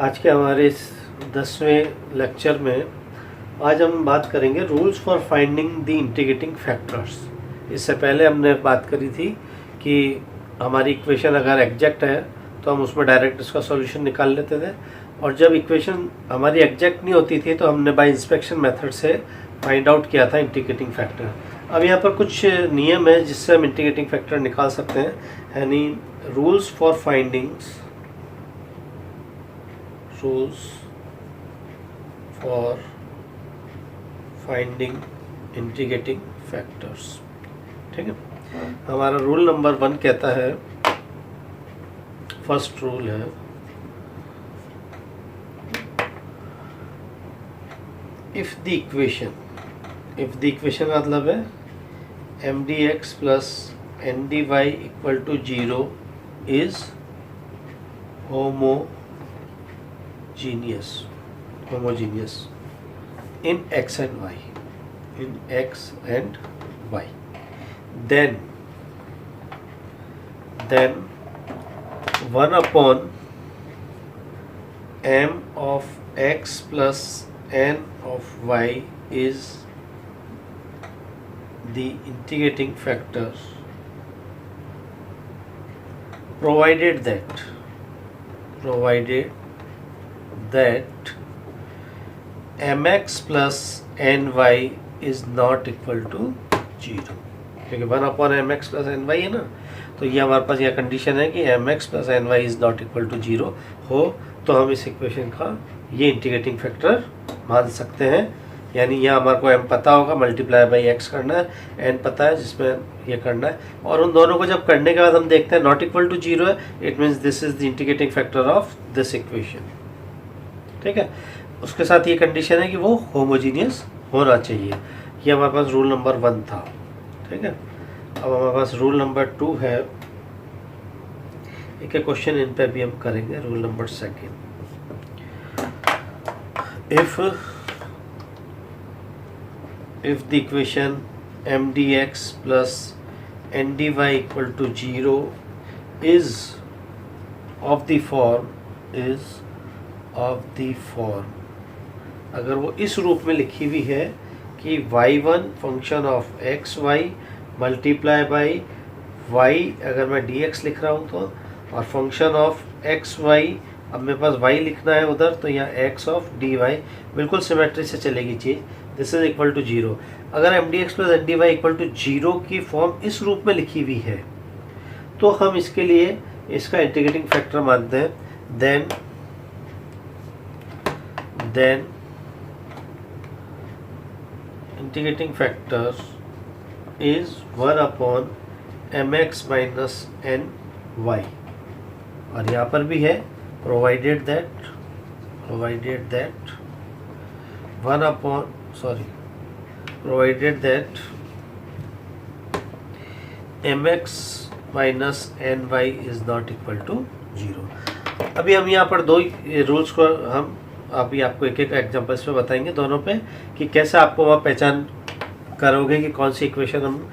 आज के हमारे इस 10वें लेक्चर में आज हम बात करेंगे rules for finding the integrating factors. इससे पहले हमने बात करी थी कि हमारी इक्वेशन अगर एग्जैक्ट है तो हम उसमें डायरेक्ट इसका सॉल्यूशन निकाल लेते थे, और जब इक्वेशन हमारी एग्जैक्ट नहीं होती थी तो हमने बाय इंस्पेक्शन मेथड से फाइंड आउट किया था इंटीग्रेटिंग फैक्टर। अब यहाँ पर कुछ नियम है जिससे हम इंटीग्रेटिंग फैक्टर निकाल सकते हैं, यानी rules for findings, rules for finding integrating factors. ठीक है, हमारा रूल नंबर 1 कहता है, फर्स्ट रूल है, इफ द इक्वेशन मतलब है mdx plus ndy equal to 0 is homogeneous in x and y, then 1 upon m of x plus n of y is the integrating factor provided that mx plus ny is not equal to 0, क्योंकि 1 upon m x plus n y है ना, तो ये हमारे पास यह condition है कि m x plus n y is not equal to 0 हो, तो हम इस इक्वेशन का ये इंटीग्रेटिंग फैक्टर मान सकते हैं। यानी यहाँ हमारे को m पता होगा, मल्टीप्लाई बाई x करना है, n पता है जिसमें ये करना है, और उन दोनों को जब करने के बाद हम देखते हैं नॉट इक्वल टू 0 है, it means this is the integrating factor of this equation. ठीक है, उसके साथ ये कंडीशन है कि वो होमोजीनियस होना चाहिए। ये हमारे पास रूल नंबर 1 था। ठीक है, अब हमारे पास रूल नंबर 2 है, एक क्वेश्चन इन पे भी हम करेंगे। Rule number 2, if the equation mdx plus ndy equal to 0 is of the form अगर वो इस रूप में लिखी हुई है कि y1 function of x y multiply by y, अगर मैं dx लिख रहा हूँ तो, और फंक्शन ऑफ एक्स वाई, अब मेरे पास y लिखना है उधर, तो यहाँ x ऑफ dy, बिल्कुल सिमेट्री से चलेगी चीज़, दिस इज इक्वल टू 0। अगर mdx plus ndy equal to 0 की फॉर्म इस रूप में लिखी हुई है तो हम इसके लिए इसका इंटीग्रेटिंग फैक्टर मानते हैं, then integrating factor is 1 upon mx minus n y, और यहाँ पर भी है provided that 1 upon provided that mx minus ny is not equal to 0। अभी हम यहाँ पर दो रूल्स को हम अभी आपको एक एक एग्जांपल्स पे बताएंगे दोनों पे, कि कैसे आपको वहाँ पहचान करोगे कि कौन सी इक्वेशन हम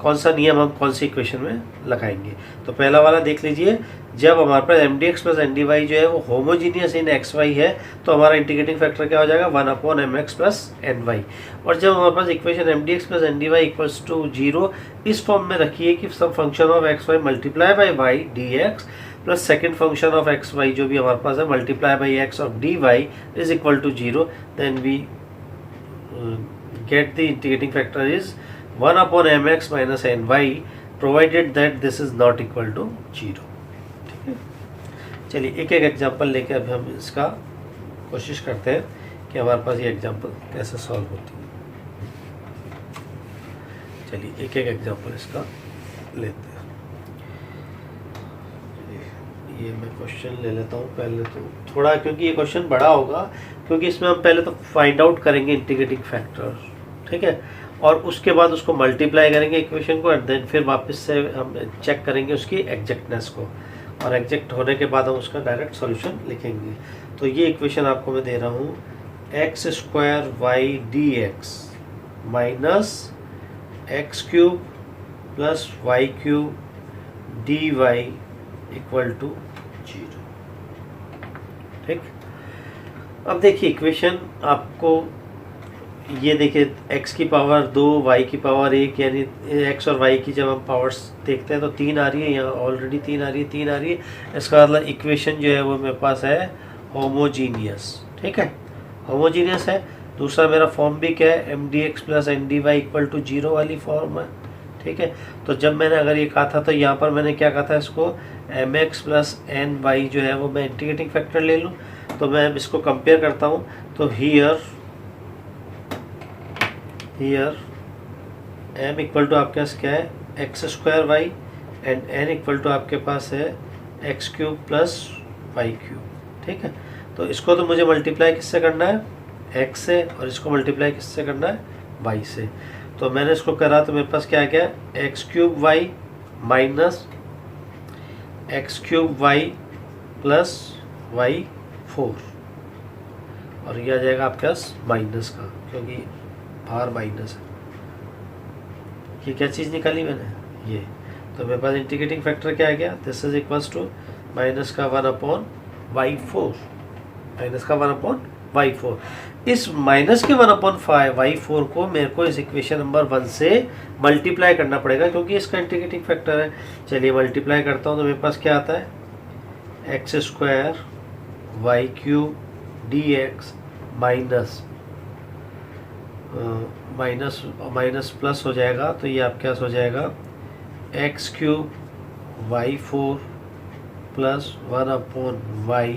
कौन सा नियम हम कौन सी इक्वेशन में लगाएंगे। तो पहला वाला देख लीजिए, जब हमारे पास mdx प्लस ndy जो है वो होमोजीनियस इन एक्स वाई है तो हमारा इंटीग्रेटिंग फैक्टर क्या हो जाएगा, 1 अपॉन mx प्लस ny। और जब हमारे पास equation mdx plus ndy equals to 0 इस फॉर्म में रखिए कि सब function of x y multiply by y dx plus second function of x y जो भी हमारे पास है multiply by x of dy is equal to 0, then we get the integrating factor is 1 upon mx minus ny provided that this is not equal to 0। ठीक है, चलिए एक एक एग्जांपल लेके अभी हम इसका कोशिश करते हैं कि हमारे पास ये एग्जांपल कैसे सॉल्व होती है। चलिए एक एक एग्जांपल इसका लेते हैं। ये मैं क्वेश्चन ले लेता हूँ पहले, तो थोड़ा क्योंकि ये क्वेश्चन बड़ा होगा, क्योंकि इसमें हम पहले तो फाइंड आउट करेंगे इंटीग्रेटिंग फैक्टर, ठीक है, और उसके बाद उसको मल्टीप्लाई करेंगे इक्वेशन को, एंड देन फिर वापस से हम चेक करेंगे उसकी एग्जैक्टनेस को, और एग्जैक्ट होने के बाद हम उसका डायरेक्ट सॉल्यूशन लिखेंगे। तो ये इक्वेशन आपको मैं दे रहा हूँ, x square y d x minus x cube plus y cube d y equal to 0। ठीक। अब देखिए इक्वेशन आपको ये देखिए x की पावर 2 y की पावर 1, यानी x और y की जब हम पावर्स देखते हैं तो 3 आ रही है, यहाँ ऑलरेडी 3 आ रही है, 3 आ रही है। इसका मतलब इक्वेशन जो है वो मेरे पास है होमोजीनियस। ठीक है, होमोजीनियस है। दूसरा मेरा फॉर्म भी क्या है, m d x plus n d y equal to 0 वाली फॉर्म है। ठीक है, तो जब मैंने अगर ये कहा था तो यहाँ पर मैंने क्या कहा था, इसको m x plus n y जो है वो मैं इंटीग्रेटिंग फैक्टर ले लूँ। तो मैं इसको कंपेयर करता हूँ तो हियर m इक्वल टू आपके पास क्या है, x square y, and n equal to आपके पास है x cube plus y cube. ठीक है, तो इसको तो मुझे मल्टीप्लाई किससे करना है, x से, और इसको मल्टीप्लाई किससे करना है, y से। तो मैंने इसको करा तो मेरे पास क्या आ गया, x cube y minus x cube y plus y 4, और ये आ जाएगा आपके पास माइनस का, क्योंकि बाहर माइनस है। ये क्या चीज़ निकाली मैंने, ये। तो मेरे पास इंटीग्रेटिंग फैक्टर क्या आ गया, this is equals to minus का 1/y4, माइनस का 1/y4। इस माइनस के 1/y4 को मेरे को इस इक्वेशन नंबर 1 से मल्टीप्लाई करना पड़ेगा, क्योंकि इसका इंटीग्रेटिंग फैक्टर है। चलिए मल्टीप्लाई करता हूँ तो मेरे पास क्या आता है, x square y cube d x minus minus minus plus हो जाएगा, तो ये आपके पास हो जाएगा x cube y 4 plus 1/y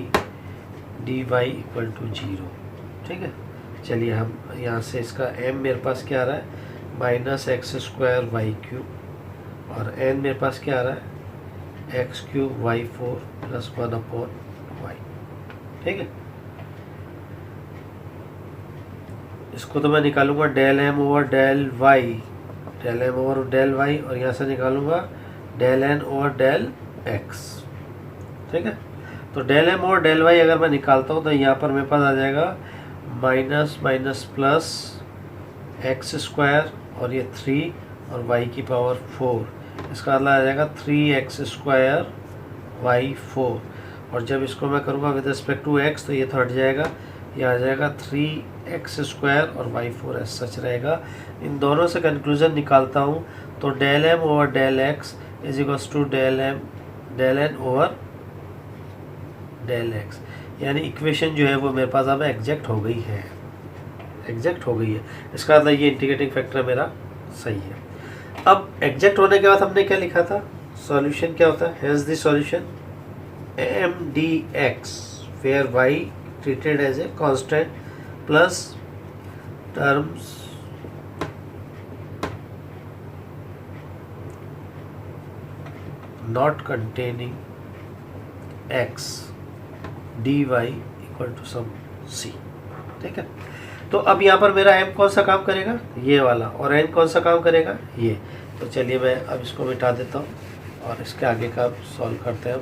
d y equal to 0। ठीक है, चलिए हम यहाँ से इसका m मेरे पास क्या आ रहा है, minus x square y cube, और n मेरे पास क्या आ रहा है, x cube y 4 plus 1/y। ठीक है, इसको तो मैं निकालूंगा del m over del y, del m over del y, और यहाँ से निकालूंगा del n over del x. ठीक है, तो del m over del y अगर मैं निकालता हूँ तो यहाँ पर मेरे पास आ जाएगा minus minus plus x square, और ये 3 और वाई की पावर 4, इसका मतलब आ जाएगा 3x स्क्वायर वाई 4। और जब इसको मैं करूँगा विद रिस्पेक्ट टू x तो ये तो हट जाएगा, ये आ जाएगा 3x स्क्वायर और वाई 4 एस सच रहेगा। इन दोनों से कंक्लूजन निकालता हूँ तो del m over del x is equals to del n over del x, यानी इक्वेशन जो है वो मेरे पास अब एग्जैक्ट हो गई है, एग्जैक्ट हो गई है। इसका मतलब ये इंटीग्रेटिंग फैक्टर मेरा सही है। अब एग्जैक्ट होने के बाद हमने क्या लिखा था, सॉल्यूशन क्या होता है, has the solution m d x where y treated as a constant plus terms not containing x dy equal to some c। ठीक है, तो अब यहाँ पर मेरा m कौन सा काम करेगा, ये वाला, और n कौन सा काम करेगा, ये। तो चलिए मैं अब इसको मिटा देता हूँ और इसके आगे का सॉल्व करते हैं।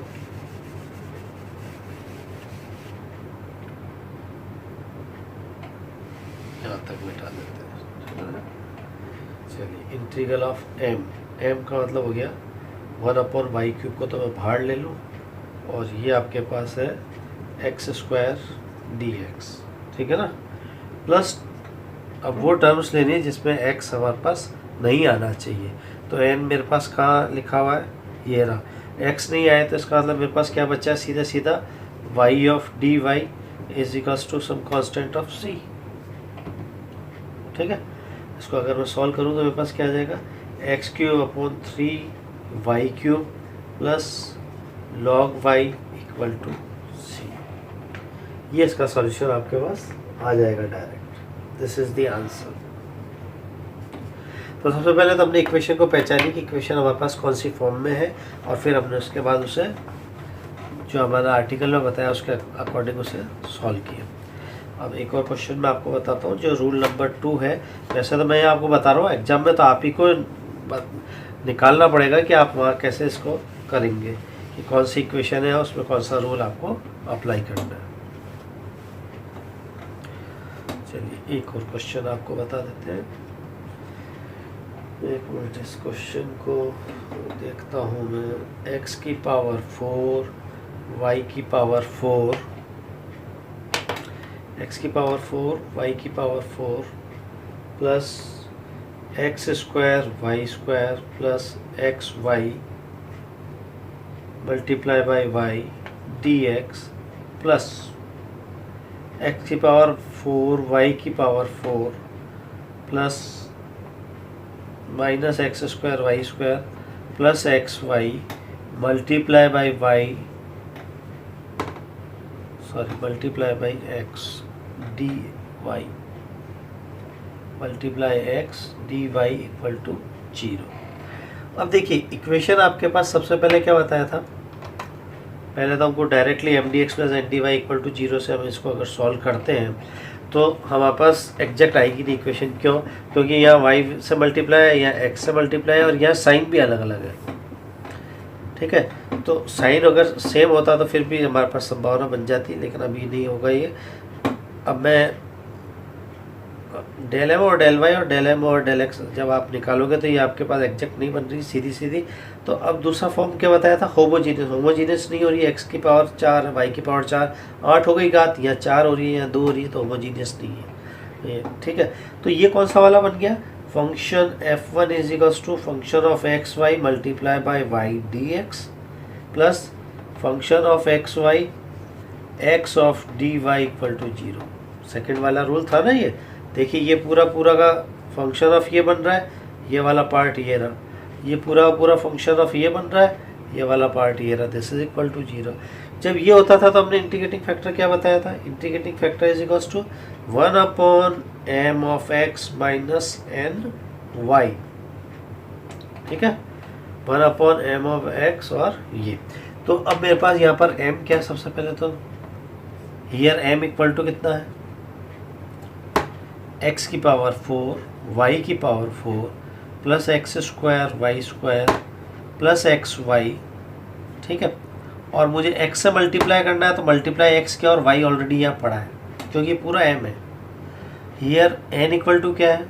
यहाँ तक मिटा देते हैं। चलिए इंटीग्रल ऑफ m का मतलब हो गया 1/y³ को तो मैं बाहर ले लूँ, और ये आपके पास है एक्स स्क्वायर डी एक्स। ठीक है ना, प्लस अब वो टर्म्स लेनी है जिसमें x हमारे पास नहीं आना चाहिए। तो n मेरे पास कहाँ लिखा हुआ है, ये रहा, x नहीं आया तो इसका मतलब मेरे पास क्या बचा है, सीधा सीधा y of d y is equals to some constant of c। ठीक है, इसको अगर मैं सॉल्व करूँ तो मेरे पास क्या आ जाएगा, x³/3y³ plus log y equal to c। ये इसका सॉल्यूशन आपके पास आ जाएगा direct. This is the answer. तो सबसे पहले तो हमने इक्वेशन को पहचानी कि इक्वेशन हमारे पास कौन सी फॉर्म में है, और फिर हमने उसके बाद उसे जो हमारा आर्टिकल में बताया उसके अकॉर्डिंग उसे सॉल्व किया। अब एक और क्वेश्चन मैं आपको बताता हूँ जो रूल नंबर 2 है। वैसे तो मैं आपको बता रहा हूँ, एग्जाम में तो आप ही को निकालना पड़ेगा कि आप वहाँ कैसे इसको करेंगे, कि कौन सी इक्वेशन है उसमें कौन सा रूल आपको अप्लाई करना है। चलिए एक और क्वेश्चन आपको बता देते हैं। एक मिनट, इस क्वेश्चन को देखता हूँ मैं। x की पावर 4 y की पावर 4 एक्स की पावर 4 वाई की power 4 plus x square y square plus x y multiply by y d x plus x की पावर 4 वाई की power 4 plus minus x square y square plus x y multiply by y multiply by x d y multiply x d y equal to 0। अब देखिए equation आपके पास सबसे पहले क्या बताया था, पहले तो हमको directly m d x plus n d y equal to 0 से हम इसको अगर सॉल्व करते हैं तो हमारे पास एग्जैक्ट आएगी नहीं इक्वेशन। क्यों? क्योंकि यहाँ y से मल्टीप्लाई है, यहाँ x से मल्टीप्लाई है और यहाँ साइन भी अलग अलग है। ठीक है, तो साइन अगर सेम होता तो फिर भी हमारे पास संभावना बन जाती, लेकिन अभी नहीं होगा ये। अब मैं डेल एम और डेल वाई और डेल एम और डेल एक्स जब आप निकालोगे तो ये आपके पास एग्जैक्ट नहीं बन रही, सीधी सीधी। तो अब दूसरा फॉर्म क्या बताया था, होमोजीनियस नहीं हो रही है। एक्स की पावर 4 वाई की पावर 4 8 हो गई घात, यहाँ 4 हो रही है यहाँ 2 हो रही है, तो होमोजीनियस नहीं है ये। ठीक है, तो ये कौन सा वाला बन गया, function f1 is equals to function of x y multiply by y d x plus function of x y x of d y equal to 0। Second वाला रूल था ना ये। देखिए ये पूरा का फंक्शन ऑफ ये बन रहा है, ये वाला पार्ट ये रहा, ये पूरा फंक्शन ऑफ ये बन रहा है, ये वाला पार्ट ये रहा, दिस इज इक्वल टू 0। जब ये होता था तो हमने इंटीग्रेटिंग फैक्टर क्या बताया था, integrating factor is equals to 1 upon m of x minus n y. ठीक है, 1 अपॉन एम ऑफ एक्स और ये। तो अब मेरे पास यहाँ पर m क्या है, सबसे पहले तो हियर m इक्वल टू कितना है, x की पावर 4 y की power 4 plus x square y square plus x y. ठीक है, और मुझे x से मल्टीप्लाई करना है तो मल्टीप्लाई x क्या और y ऑलरेडी यहाँ पड़ा है क्योंकि पूरा m है। हियर n इक्वल टू क्या है,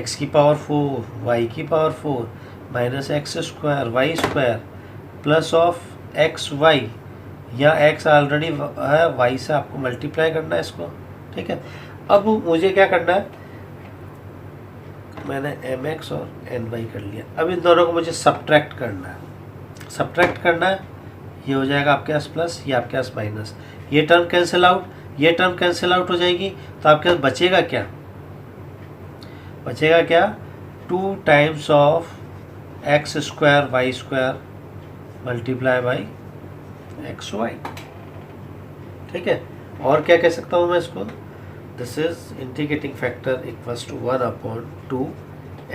x की पावर 4 y की power 4 minus x square y square plus of x y, यहाँ x ऑलरेडी है, y से आपको मल्टीप्लाई करना है इसको। ठीक है, अब मुझे क्या करना है, मैंने mx और ny कर लिया। अब इन दोनों को मुझे सब्ट्रैक्ट करना है। सब्ट्रैक्ट करना है, ये हो जाएगा आपके पास प्लस, ये आपके पास माइनस, ये टर्म कैंसिल आउट, ये टर्म कैंसिल आउट हो जाएगी, तो आपके पास बचेगा क्या, बचेगा क्या, 2 times of x square y square multiply by x y. ठीक है, और क्या कह सकता हूँ मैं इसको, this is integrating factor equals to 1 upon 2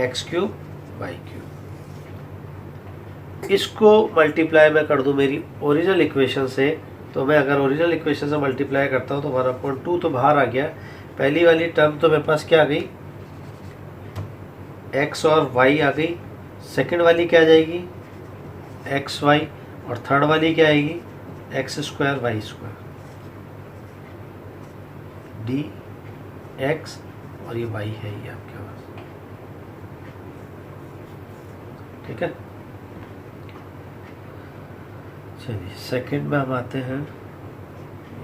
x cube y cube. इसको मल्टीप्लाई मैं कर दूं मेरी ओरिजिनल इक्वेशन से, तो मैं अगर ओरिजिनल इक्वेशन से मल्टीप्लाई करता हूं तो 1 अपॉन 2 तो बाहर आ गया। पहली वाली टर्म तो मेरे पास क्या आ गई, एक्स और वाई आ गई। सेकंड वाली क्या आ जाएगी, एक्स वाई, और थर्ड वाली क्या आएगी, x square y square d x, और ये वाई है ये आपके पास। ठीक है, चलिए सेकंड में हम आते हैं।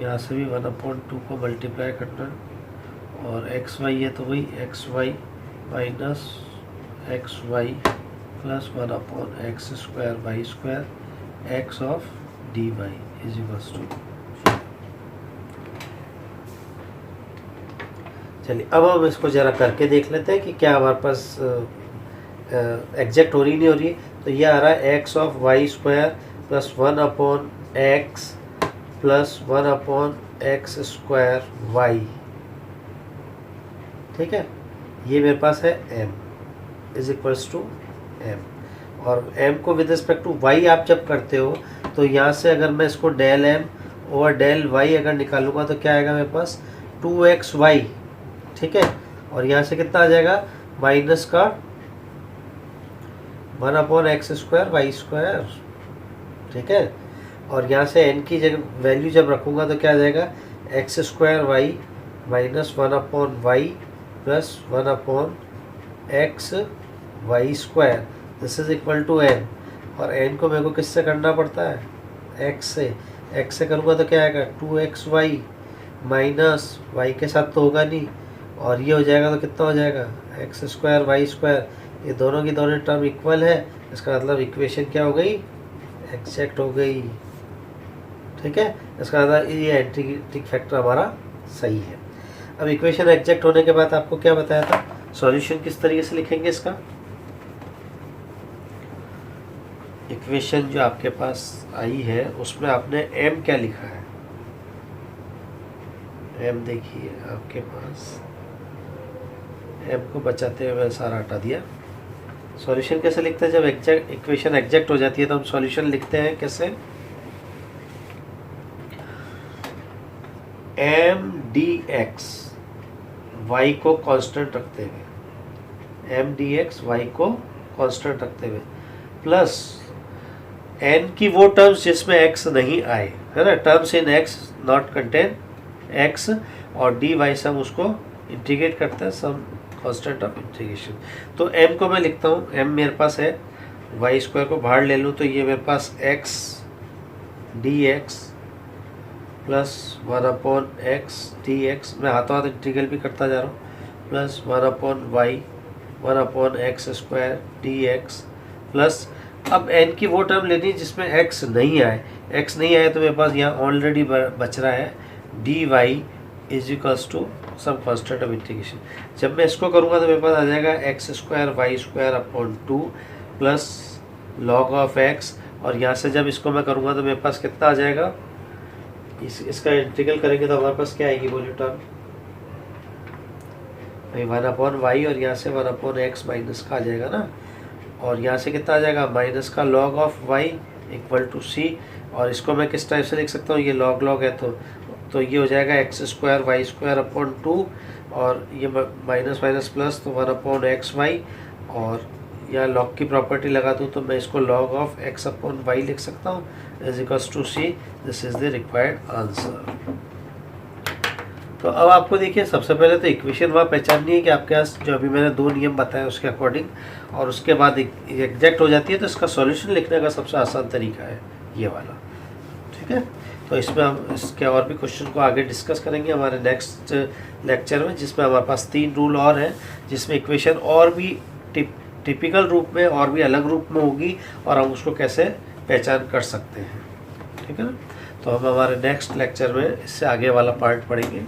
यहाँ से भी 1 अपॉन 2 को मल्टीप्लाई करना है, और एक्स वाई है तो वही x y minus x y plus 1 upon x square y square x of d y is equals to. चलिए अब हम इसको ज़रा करके देख लेते हैं कि क्या हमारे पास एग्जैक्ट हो रही नहीं हो रही है। तो ये आ रहा है x of y square plus 1 upon x plus 1 upon x square y. ठीक है, ये मेरे पास है m is equals to m, और m को विद रिस्पेक्ट टू y आप जब करते हो तो यहाँ से अगर मैं इसको del m over del y अगर निकालूंगा तो क्या आएगा मेरे पास 2xy। ठीक है, और यहाँ से कितना आ जाएगा, माइनस का 1 upon x square y square. ठीक है, और यहाँ से n की जगह वैल्यू जब रखूँगा तो क्या आ जाएगा, x square y minus 1 upon y plus 1 upon x y square, this is equal to n। और n को मेरे को किससे करना पड़ता है, x से। x से करूँगा तो क्या आएगा 2xy माइनस वाई के साथ तो होगा नहीं, और ये हो जाएगा तो कितना हो जाएगा एक्स स्क्वायर वाई स्क्वायर, ये दोनों की दोनों टर्म इक्वल है, इसका मतलब इक्वेशन क्या हो गई, एग्जैक्ट हो गई। ठीक है, इसका मतलब ये एंटीग्रेटिंग फैक्टर हमारा सही है। अब इक्वेशन एग्जैक्ट होने के बाद आपको क्या बताया था, सॉल्यूशन किस तरीके से लिखेंगे इसका। इक्वेशन जो आपके पास आई है उसमें आपने m क्या लिखा है, m देखिए आपके पास, m को बचाते हुए सारा हटा दिया। सॉल्यूशन कैसे लिखते हैं, जब एग्जैक्ट इक्वेशन एग्जैक्ट हो जाती है तो हम सॉल्यूशन लिखते हैं कैसे, m dx y को कांस्टेंट रखते हुए, m dx y को कांस्टेंट रखते हुए, प्लस n की वो टर्म्स जिसमें x नहीं आए, है ना, terms in x not contain x, और dy से हम उसको इंटीग्रेट करते हैं सम कांस्टेंट ऑफ इंटीग्रेशन। तो m को मैं लिखता हूँ, m मेरे पास है, y स्क्वायर को बाहर ले लूँ तो ये मेरे पास x dx plus 1/x dx, मैं हाथों हाथ इंटीग्रल भी करता जा रहा हूँ, plus 1/y 1/x square dx, plus अब n की वो टर्म लेनी है जिसमें x नहीं आए, x नहीं आए तो मेरे पास यहाँ ऑलरेडी बच रहा है dy is equals to some constant of integration. जब मैं इसको करूँगा तो मेरे पास आ जाएगा x square y square upon 2 plus log of x, और यहाँ से जब इसको मैं करूँगा तो मेरे पास कितना आ जाएगा, इसका इंटीग्रल करेंगे तो हमारे पास क्या आएगी बोलिए टर्म, 1/y, और यहाँ से 1/x माइनस का आ जाएगा ना, और यहाँ से कितना आ जाएगा माइनस का log of y equal to C, और इसको मैं किस टाइप से लिख सकता हूँ, ये लॉग लॉग है तो ये हो जाएगा x square y square upon 2, और ये माइनस माइनस प्लस तो 1/xy, और यहाँ लॉग की प्रॉपर्टी लगा दूँ तो मैं इसको log of x upon y लिख सकता हूँ is equals to c. This is the required answer. तो अब आपको देखिए सबसे पहले तो इक्वेशन वहाँ पहचाननी है कि आपके पास जो अभी मैंने दो नियम बताए उसके अकॉर्डिंग, और उसके बाद एग्जैक्ट हो जाती है तो इसका सॉल्यूशन लिखने का सबसे आसान तरीका है ये वाला। ठीक है, तो इसमें हम इसके और भी क्वेश्चन को आगे डिस्कस करेंगे हमारे नेक्स्ट लेक्चर में, जिसमें हमारे पास 3 रूल और हैं, जिसमें इक्वेशन और भी टिपिकल रूप में और भी अलग रूप में होगी और हम उसको कैसे पहचान कर सकते हैं। ठीक है ना, तो हम हमारे नेक्स्ट लेक्चर में इससे आगे वाला पार्ट पढ़ेंगे।